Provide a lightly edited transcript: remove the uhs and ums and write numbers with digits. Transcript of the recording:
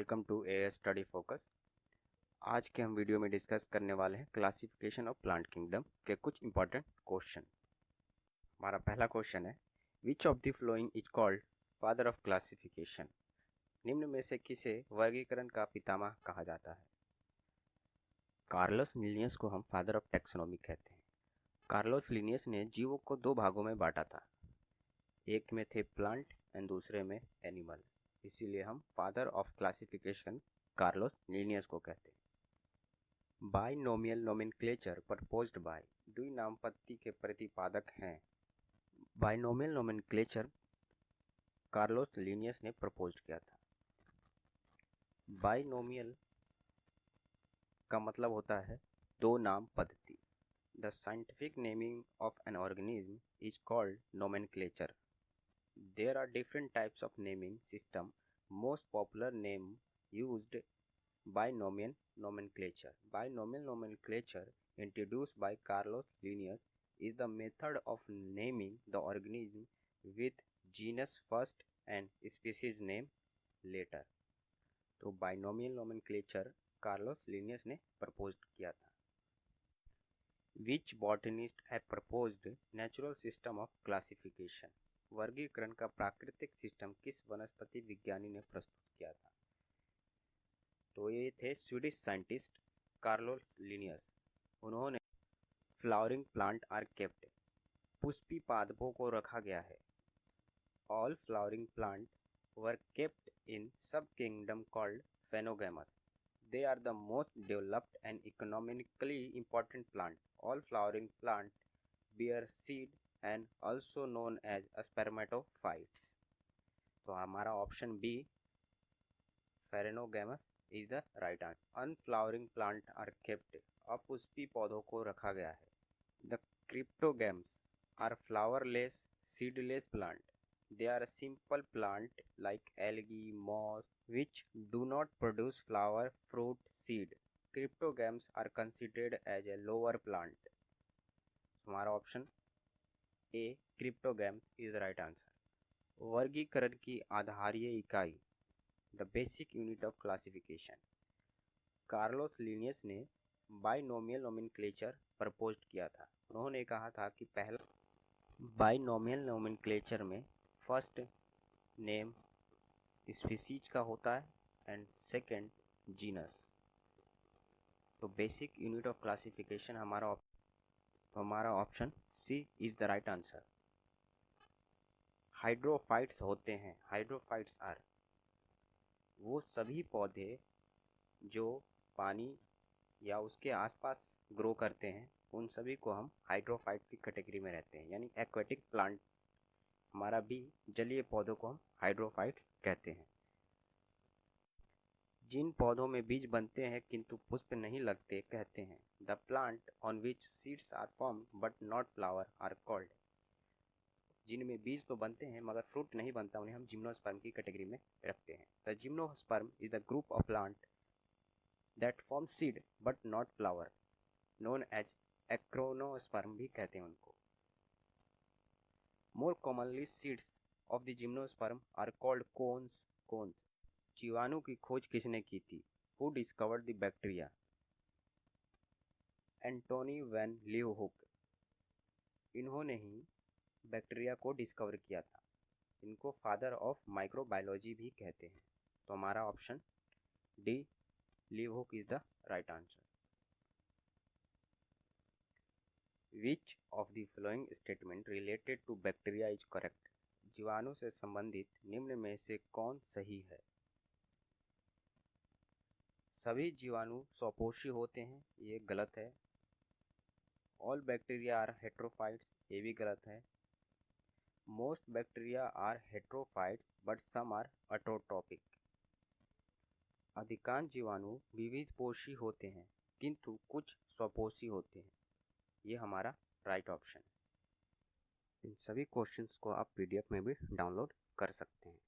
Welcome to a study focus. आज के हम वीडियो में डिस्कस करने वाले हैं क्लासिफिकेशन ऑफ प्लांट किंगडम के कुछ इंपॉर्टेंट क्वेश्चन। हमारा पहला क्वेश्चन है, which of the following is called father of classification? निम्न में से किसे वर्गीकरण का पितामह कहा जाता है? कार्लोस लिनियस को हम फादर ऑफ टैक्सोनॉमी कहते हैं। कार्लोस लिनियस ने जीवों को दो भागों में बांटा था, एक में थे प्लांट एंड दूसरे में एनिमल। इसीलिए हम father of classification Carlos Linnaeus को कहते हैं। बाइनोमियल नोमेनक्लेचर प्रपोज्ड बाय द्विनामपत्ति के प्रतिपादक हैं। बाइनोमियल नोमेनक्लेचर कार्लोस लिनियस ने प्रपोज किया था। बाइनोमियल का मतलब होता है दो नाम पद्धति। The scientific naming of an organism is called nomenclature. There are different types of naming system. Most popular name used binomial nomenclature. Binomial nomenclature introduced by Carlos Linnaeus is the method of naming the organism with genus first and species name later. तो binomial nomenclature Carlos Linnaeus ने propose किया था। Which botanist had proposed natural system of classification? वर्गीकरण का प्राकृतिक system किस वनस्पति विज्ञानी ने प्रस्तुत किया था? तो ये थे स्वीडिश साइंटिस्ट कार्लोस लिनियस। उन्होंने फ्लावरिंग प्लांट आर केप्ट, पुष्पी पादपों को रखा गया है। All flowering plant were kept in sub kingdom called phanerogams. They are the most developed and economically important plant. All flowering plant bear seed and also known as spermatophytes. तो हमारा option B phanerogams is the right answer. Unflowering plant are kept, अपुष्पी पौधों को रखा गया है। The cryptogams are flowerless seedless plant. They are a simple plant like algae, moss, which do not produce flower, fruit, seed. Cryptogams are considered as a lower plant. हमारा option A cryptogam is the right answer. वर्गीकरण की आधारीय इकाई, the basic unit of classification. Carlos Linnaeus ने binomial nomenclature propose किया था। उन्होंने कहा था कि पहला बाइनोमियल नोमेनक्लेचर में फर्स्ट नेम स्पीसीज का होता है एंड सेकंड जीनस। तो बेसिक यूनिट ऑफ क्लासिफिकेशन हमारा option C is the right answer. Hydrophytes होते हैं, हाइड्रोफाइट्स आर वो सभी पौधे जो पानी या उसके आसपास ग्रो करते हैं, उन सभी को हम हाइड्रोफाइट की कैटेगरी में रहते हैं, यानी एक्वेटिक प्लांट। हमारा भी जलीय पौधों को हम हाइड्रोफाइट्स कहते हैं। जिन पौधों में बीज बनते हैं किंतु पुष्प नहीं लगते कहते हैं। The plant on which seeds are formed but not flower are called. जिनमें बीज तो बनते हैं मगर फ्रूट नहीं बनता, उन्हें हम जिम्नोस्पर्म की कैटेगरी में रखते हैं। The gymnosperm is the group of plant that form seed but not flower, known as एक्रोनोस्पर्म भी कहते हैं उनको। More commonly, seeds of the gymnosperm are called cones. Cones. जीवाणु की खोज किसने की थी? Who discovered the bacteria? Antonie van Leeuwenhoek. इन्होंने ही बैक्टीरिया को डिस्कवर किया था। इनको फादर ऑफ माइक्रोबायोलॉजी भी कहते हैं। तो हमारा option D Leeuwenhoek is the right answer. Which of the following statement related to bacteria is correct? जीवाणु से संबंधित निम्न में से कौन सही है? सभी जीवाणु स्वपोषी होते हैं, ये गलत है। All bacteria are heterophytes, ये भी गलत है। Most bacteria are heterophytes but some are autotrophic. अधिकांश जीवाणु विविध पोषी होते हैं किंतु कुछ स्वपोषी होते हैं, ये हमारा राइट ऑप्शन है। इन सभी क्वेश्चंस को आप पीडीएफ में भी डाउनलोड कर सकते हैं।